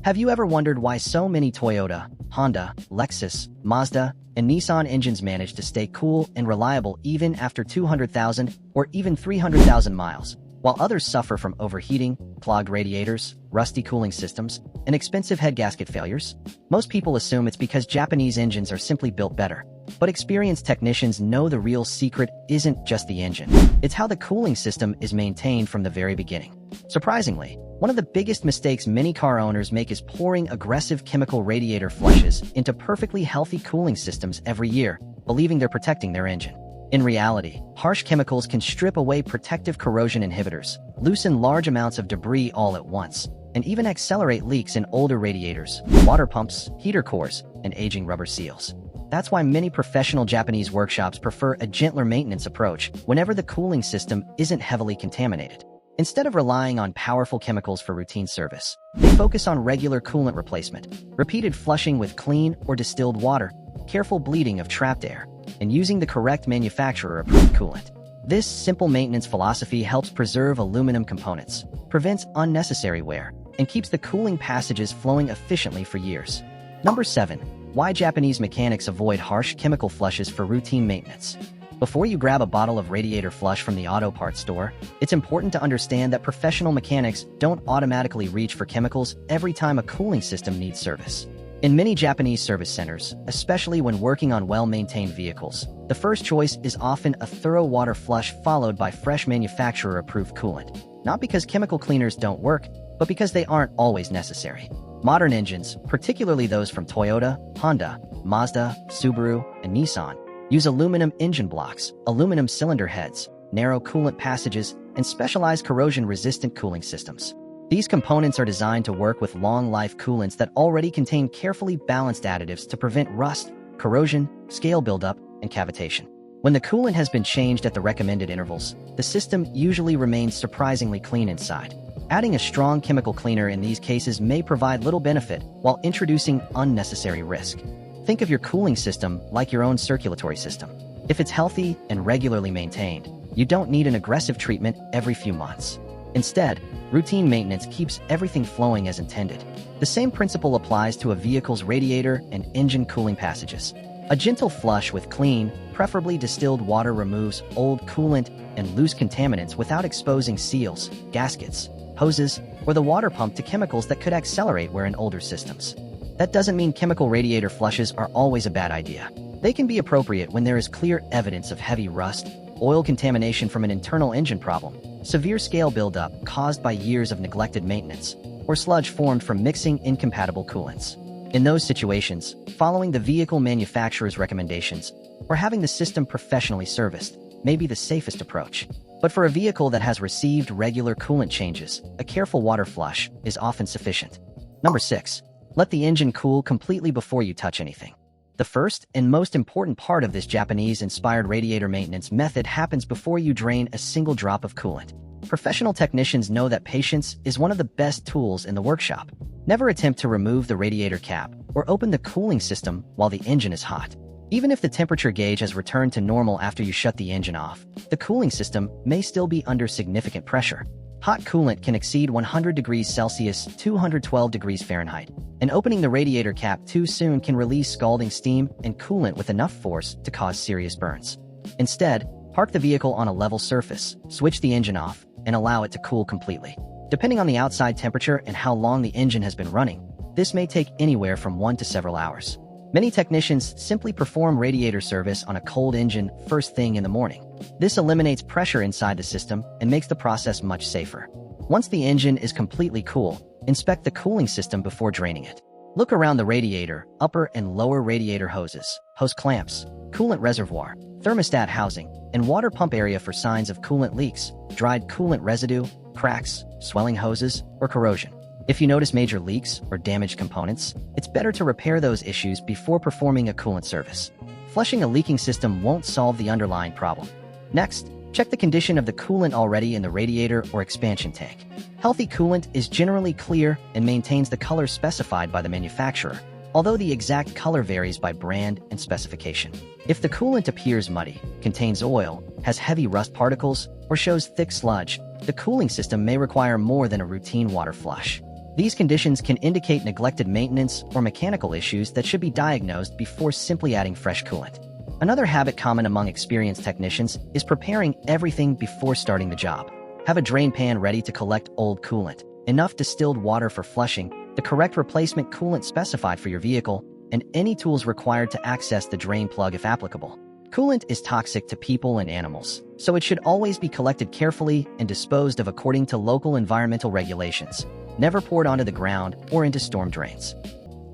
Have you ever wondered why so many Toyota, Honda, Lexus, Mazda, and Nissan engines manage to stay cool and reliable even after 200,000 or even 300,000 miles, while others suffer from overheating, clogged radiators, rusty cooling systems, and expensive head gasket failures? Most people assume it's because Japanese engines are simply built better. But experienced technicians know the real secret isn't just the engine. It's how the cooling system is maintained from the very beginning. Surprisingly, one of the biggest mistakes many car owners make is pouring aggressive chemical radiator flushes into perfectly healthy cooling systems every year, believing they're protecting their engine. In reality, harsh chemicals can strip away protective corrosion inhibitors, loosen large amounts of debris all at once, and even accelerate leaks in older radiators, water pumps, heater cores, and aging rubber seals. That's why many professional Japanese workshops prefer a gentler maintenance approach whenever the cooling system isn't heavily contaminated. Instead of relying on powerful chemicals for routine service, they focus on regular coolant replacement, repeated flushing with clean or distilled water, careful bleeding of trapped air, and using the correct manufacturer-approved coolant. This simple maintenance philosophy helps preserve aluminum components, prevents unnecessary wear, and keeps the cooling passages flowing efficiently for years. Number 7. Why Japanese mechanics avoid harsh chemical flushes for routine maintenance. Before you grab a bottle of radiator flush from the auto parts store, it's important to understand that professional mechanics don't automatically reach for chemicals every time a cooling system needs service. In many Japanese service centers, especially when working on well-maintained vehicles, the first choice is often a thorough water flush followed by fresh manufacturer-approved coolant. Not because chemical cleaners don't work, but because they aren't always necessary. Modern engines, particularly those from Toyota, Honda, Mazda, Subaru, and Nissan, use aluminum engine blocks, aluminum cylinder heads, narrow coolant passages, and specialized corrosion-resistant cooling systems. These components are designed to work with long-life coolants that already contain carefully balanced additives to prevent rust, corrosion, scale buildup, and cavitation. When the coolant has been changed at the recommended intervals, the system usually remains surprisingly clean inside. Adding a strong chemical cleaner in these cases may provide little benefit while introducing unnecessary risk. Think of your cooling system like your own circulatory system. If it's healthy and regularly maintained, you don't need an aggressive treatment every few months. Instead, routine maintenance keeps everything flowing as intended. The same principle applies to a vehicle's radiator and engine cooling passages. A gentle flush with clean, preferably distilled water removes old coolant and loose contaminants without exposing seals, gaskets, hoses, or the water pump to chemicals that could accelerate wear in older systems. That doesn't mean chemical radiator flushes are always a bad idea. They can be appropriate when there is clear evidence of heavy rust, oil contamination from an internal engine problem, severe scale buildup caused by years of neglected maintenance, or sludge formed from mixing incompatible coolants. In those situations, following the vehicle manufacturer's recommendations or having the system professionally serviced may be the safest approach. But for a vehicle that has received regular coolant changes, a careful water flush is often sufficient. Number 6. Let the engine cool completely before you touch anything. The first and most important part of this Japanese-inspired radiator maintenance method happens before you drain a single drop of coolant. Professional technicians know that patience is one of the best tools in the workshop. Never attempt to remove the radiator cap or open the cooling system while the engine is hot. Even if the temperature gauge has returned to normal after you shut the engine off, the cooling system may still be under significant pressure. Hot coolant can exceed 100 degrees Celsius (212 degrees Fahrenheit), and opening the radiator cap too soon can release scalding steam and coolant with enough force to cause serious burns. Instead, park the vehicle on a level surface, switch the engine off, and allow it to cool completely. Depending on the outside temperature and how long the engine has been running, this may take anywhere from 1 to several hours. Many technicians simply perform radiator service on a cold engine first thing in the morning. This eliminates pressure inside the system and makes the process much safer. Once the engine is completely cool, inspect the cooling system before draining it. Look around the radiator, upper and lower radiator hoses, hose clamps, coolant reservoir, thermostat housing, and water pump area for signs of coolant leaks, dried coolant residue, cracks, swelling hoses, or corrosion. If you notice major leaks or damaged components, it's better to repair those issues before performing a coolant service. Flushing a leaking system won't solve the underlying problem. Next, check the condition of the coolant already in the radiator or expansion tank. Healthy coolant is generally clear and maintains the color specified by the manufacturer, although the exact color varies by brand and specification. If the coolant appears muddy, contains oil, has heavy rust particles, or shows thick sludge, the cooling system may require more than a routine water flush. These conditions can indicate neglected maintenance or mechanical issues that should be diagnosed before simply adding fresh coolant. Another habit common among experienced technicians is preparing everything before starting the job. Have a drain pan ready to collect old coolant, enough distilled water for flushing, the correct replacement coolant specified for your vehicle, and any tools required to access the drain plug if applicable. Coolant is toxic to people and animals, so it should always be collected carefully and disposed of according to local environmental regulations, never poured onto the ground or into storm drains.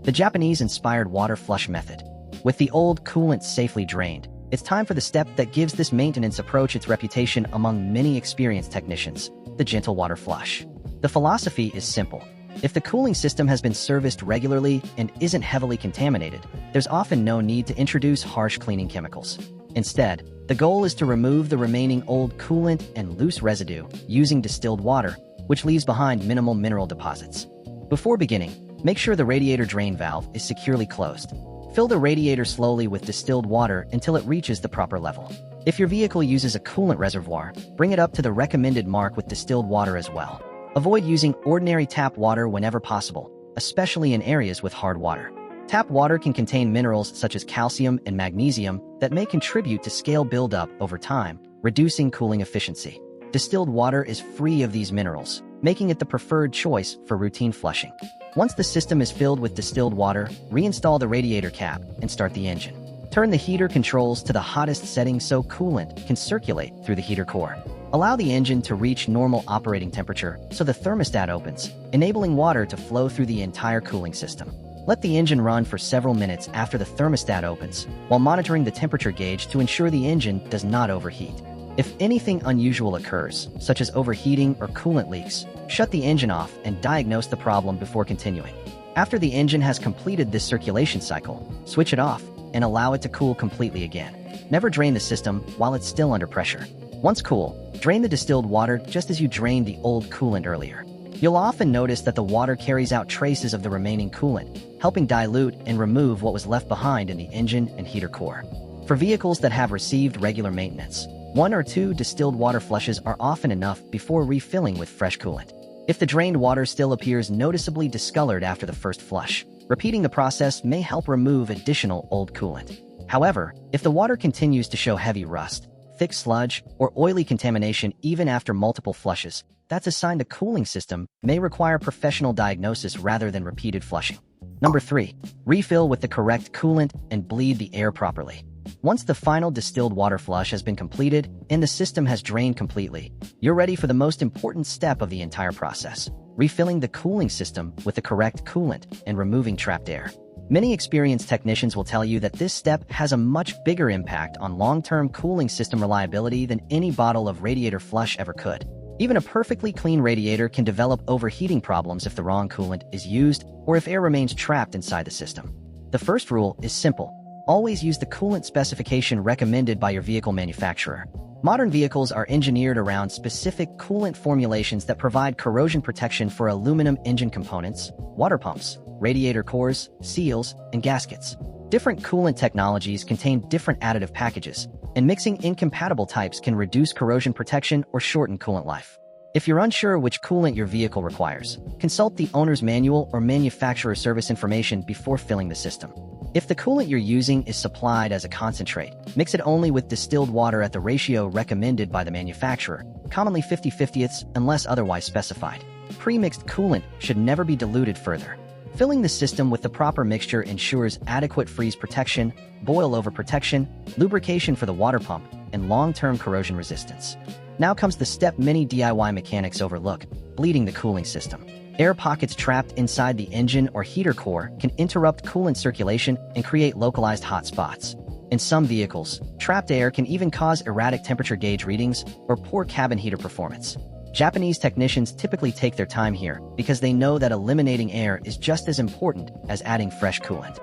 The Japanese-inspired water flush method. With the old coolant safely drained, it's time for the step that gives this maintenance approach its reputation among many experienced technicians, the gentle water flush. The philosophy is simple. If the cooling system has been serviced regularly and isn't heavily contaminated, there's often no need to introduce harsh cleaning chemicals. Instead, the goal is to remove the remaining old coolant and loose residue using distilled water, which leaves behind minimal mineral deposits. Before beginning, make sure the radiator drain valve is securely closed. Fill the radiator slowly with distilled water until it reaches the proper level. If your vehicle uses a coolant reservoir, bring it up to the recommended mark with distilled water as well. Avoid using ordinary tap water whenever possible, especially in areas with hard water. Tap water can contain minerals such as calcium and magnesium that may contribute to scale buildup over time, reducing cooling efficiency. Distilled water is free of these minerals, making it the preferred choice for routine flushing. Once the system is filled with distilled water, reinstall the radiator cap and start the engine. Turn the heater controls to the hottest setting so coolant can circulate through the heater core. Allow the engine to reach normal operating temperature so the thermostat opens, enabling water to flow through the entire cooling system. Let the engine run for several minutes after the thermostat opens, while monitoring the temperature gauge to ensure the engine does not overheat. If anything unusual occurs, such as overheating or coolant leaks, shut the engine off and diagnose the problem before continuing. After the engine has completed this circulation cycle, switch it off and allow it to cool completely again. Never drain the system while it's still under pressure. Once cool, drain the distilled water just as you drained the old coolant earlier. You'll often notice that the water carries out traces of the remaining coolant, helping dilute and remove what was left behind in the engine and heater core. For vehicles that have received regular maintenance, 1 or 2 distilled water flushes are often enough before refilling with fresh coolant. If the drained water still appears noticeably discolored after the first flush, repeating the process may help remove additional old coolant. However, if the water continues to show heavy rust, thick sludge, or oily contamination even after multiple flushes, that's a sign the cooling system may require professional diagnosis rather than repeated flushing. Number 3. Refill with the correct coolant and bleed the air properly. Once the final distilled water flush has been completed and the system has drained completely, you're ready for the most important step of the entire process: refilling the cooling system with the correct coolant and removing trapped air. Many experienced technicians will tell you that this step has a much bigger impact on long-term cooling system reliability than any bottle of radiator flush ever could. Even a perfectly clean radiator can develop overheating problems if the wrong coolant is used or if air remains trapped inside the system. The first rule is simple. Always use the coolant specification recommended by your vehicle manufacturer. Modern vehicles are engineered around specific coolant formulations that provide corrosion protection for aluminum engine components, water pumps, radiator cores, seals, and gaskets. Different coolant technologies contain different additive packages, and mixing incompatible types can reduce corrosion protection or shorten coolant life. If you're unsure which coolant your vehicle requires, consult the owner's manual or manufacturer service information before filling the system. If the coolant you're using is supplied as a concentrate, mix it only with distilled water at the ratio recommended by the manufacturer, commonly 50/50 unless otherwise specified. Pre-mixed coolant should never be diluted further. Filling the system with the proper mixture ensures adequate freeze protection, boil-over protection, lubrication for the water pump, and long-term corrosion resistance. Now comes the step many DIY mechanics overlook: bleeding the cooling system. Air pockets trapped inside the engine or heater core can interrupt coolant circulation and create localized hot spots. In some vehicles, trapped air can even cause erratic temperature gauge readings or poor cabin heater performance. Japanese technicians typically take their time here because they know that eliminating air is just as important as adding fresh coolant.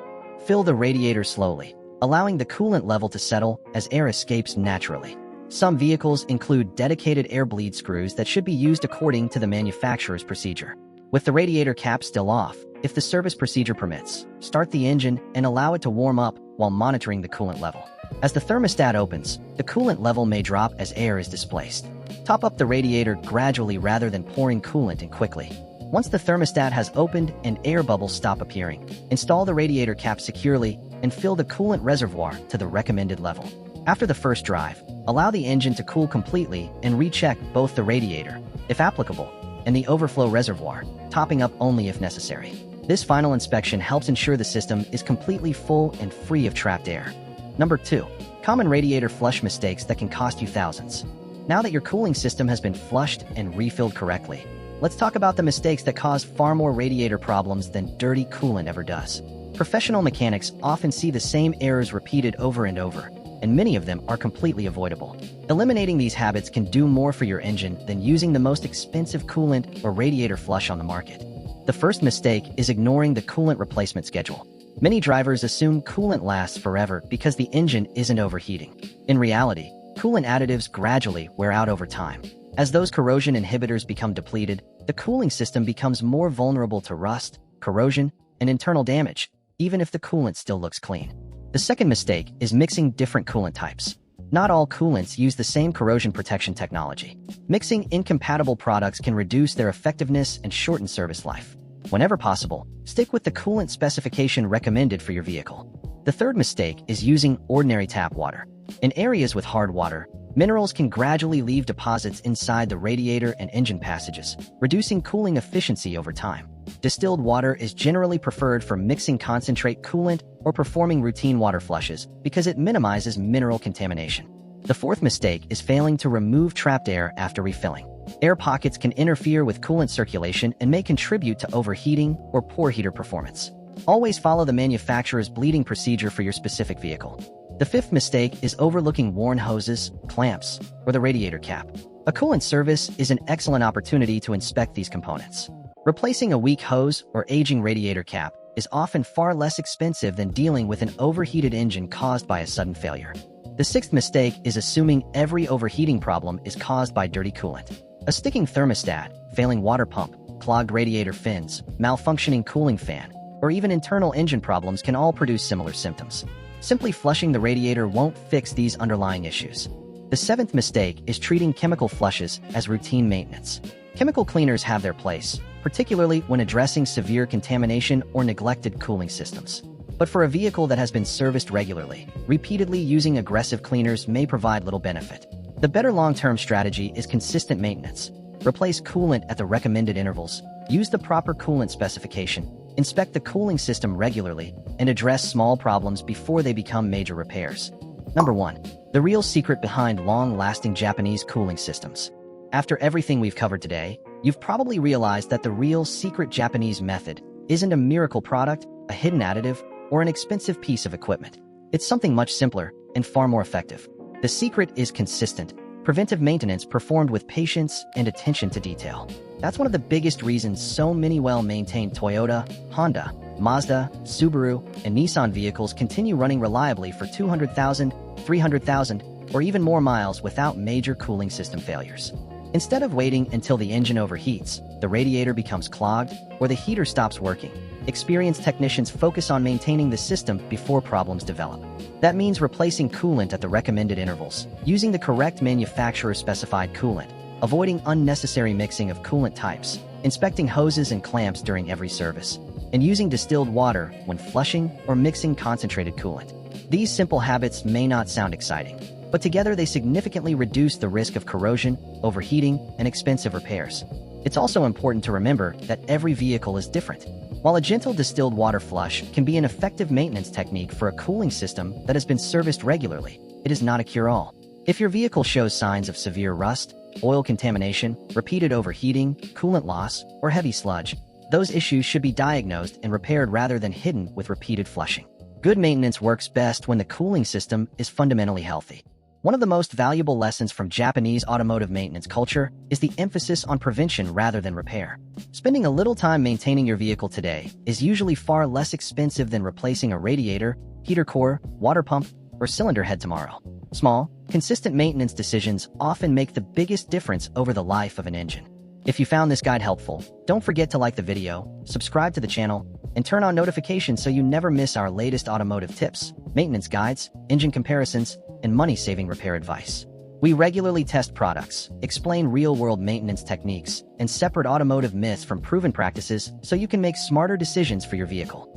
Fill the radiator slowly, allowing the coolant level to settle as air escapes naturally. Some vehicles include dedicated air bleed screws that should be used according to the manufacturer's procedure. With the radiator cap still off, if the service procedure permits, start the engine and allow it to warm up while monitoring the coolant level. As the thermostat opens, the coolant level may drop as air is displaced. Top up the radiator gradually rather than pouring coolant in quickly. Once the thermostat has opened and air bubbles stop appearing, install the radiator cap securely and fill the coolant reservoir to the recommended level. After the first drive, allow the engine to cool completely and recheck both the radiator, if applicable, and the overflow reservoir, topping up only if necessary. This final inspection helps ensure the system is completely full and free of trapped air. Number 2. Common radiator flush mistakes that can cost you thousands. Now that your cooling system has been flushed and refilled correctly, let's talk about the mistakes that cause far more radiator problems than dirty coolant ever does. Professional mechanics often see the same errors repeated over and over, and many of them are completely avoidable. Eliminating these habits can do more for your engine than using the most expensive coolant or radiator flush on the market. The first mistake is ignoring the coolant replacement schedule. Many drivers assume coolant lasts forever because the engine isn't overheating. In reality, coolant additives gradually wear out over time. As those corrosion inhibitors become depleted, the cooling system becomes more vulnerable to rust, corrosion, and internal damage, even if the coolant still looks clean. The second mistake is mixing different coolant types. Not all coolants use the same corrosion protection technology. Mixing incompatible products can reduce their effectiveness and shorten service life. Whenever possible, stick with the coolant specification recommended for your vehicle. The third mistake is using ordinary tap water. In areas with hard water, minerals can gradually leave deposits inside the radiator and engine passages, reducing cooling efficiency over time. Distilled water is generally preferred for mixing concentrate coolant or performing routine water flushes because it minimizes mineral contamination. The fourth mistake is failing to remove trapped air after refilling. Air pockets can interfere with coolant circulation and may contribute to overheating or poor heater performance. Always follow the manufacturer's bleeding procedure for your specific vehicle. The fifth mistake is overlooking worn hoses, clamps, or the radiator cap. A coolant service is an excellent opportunity to inspect these components. Replacing a weak hose or aging radiator cap is often far less expensive than dealing with an overheated engine caused by a sudden failure. The sixth mistake is assuming every overheating problem is caused by dirty coolant. A sticking thermostat, failing water pump, clogged radiator fins, malfunctioning cooling fan, or even internal engine problems can all produce similar symptoms. Simply flushing the radiator won't fix these underlying issues. The seventh mistake is treating chemical flushes as routine maintenance. Chemical cleaners have their place, particularly when addressing severe contamination or neglected cooling systems. But for a vehicle that has been serviced regularly, repeatedly using aggressive cleaners may provide little benefit. The better long-term strategy is consistent maintenance. Replace coolant at the recommended intervals, use the proper coolant specification, inspect the cooling system regularly, and address small problems before they become major repairs. Number 1. The real secret behind long-lasting Japanese cooling systems. After everything we've covered today, you've probably realized that the real secret Japanese method isn't a miracle product, a hidden additive, or an expensive piece of equipment. It's something much simpler and far more effective. The secret is consistent, preventive maintenance performed with patience and attention to detail. That's one of the biggest reasons so many well-maintained Toyota, Honda, Mazda, Subaru, and Nissan vehicles continue running reliably for 200,000, 300,000, or even more miles without major cooling system failures. Instead of waiting until the engine overheats, the radiator becomes clogged, or the heater stops working, experienced technicians focus on maintaining the system before problems develop. That means replacing coolant at the recommended intervals, using the correct manufacturer-specified coolant, avoiding unnecessary mixing of coolant types, inspecting hoses and clamps during every service, and using distilled water when flushing or mixing concentrated coolant. These simple habits may not sound exciting, but together they significantly reduce the risk of corrosion, overheating, and expensive repairs. It's also important to remember that every vehicle is different. While a gentle distilled water flush can be an effective maintenance technique for a cooling system that has been serviced regularly, it is not a cure-all. If your vehicle shows signs of severe rust, oil contamination, repeated overheating, coolant loss, or heavy sludge, those issues should be diagnosed and repaired rather than hidden with repeated flushing. Good maintenance works best when the cooling system is fundamentally healthy. One of the most valuable lessons from Japanese automotive maintenance culture is the emphasis on prevention rather than repair. Spending a little time maintaining your vehicle today is usually far less expensive than replacing a radiator, heater core, water pump, or cylinder head tomorrow. Small, consistent maintenance decisions often make the biggest difference over the life of an engine. If you found this guide helpful, don't forget to like the video, subscribe to the channel, and turn on notifications so you never miss our latest automotive tips, maintenance guides, engine comparisons, and money-saving repair advice. We regularly test products, explain real-world maintenance techniques, and separate automotive myths from proven practices so you can make smarter decisions for your vehicle.